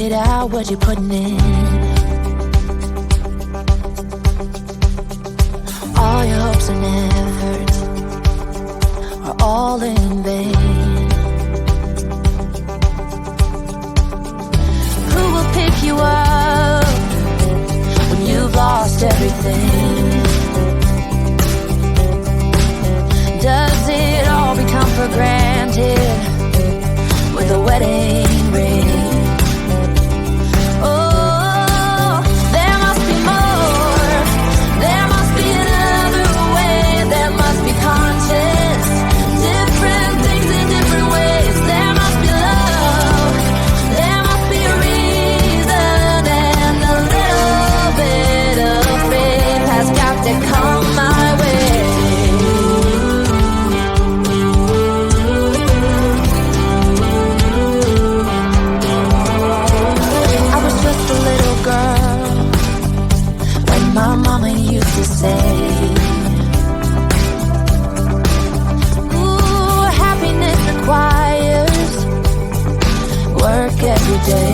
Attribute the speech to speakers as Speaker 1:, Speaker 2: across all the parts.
Speaker 1: it out what you're putting in. All your hopes and efforts are all in vain. Who will pick you up when you've lost everything? Does it all become for granted with a wedding ring? Oh, there must be more. There must be another way. There must be conscious, different things in different ways. There must be love. There must be a reason, and a little bit of faith has got to come my way. My mama used to say, ooh, happiness requires work every day.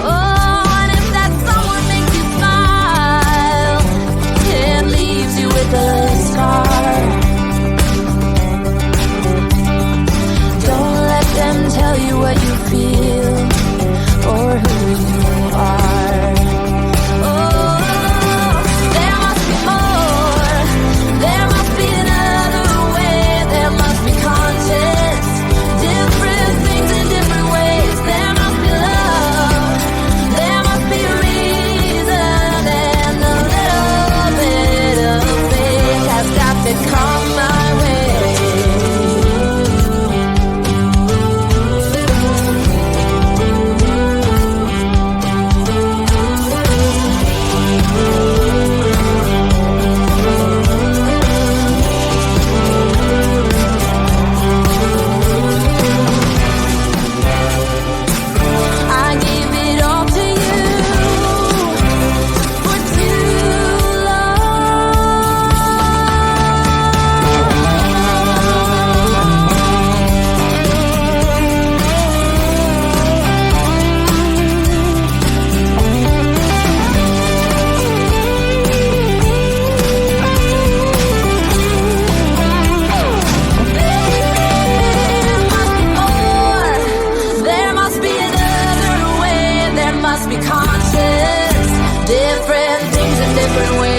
Speaker 1: Oh, and if that someone makes you smile, it leaves you with a scar. Don't let them tell you what you feel or who you are. Different things in different ways.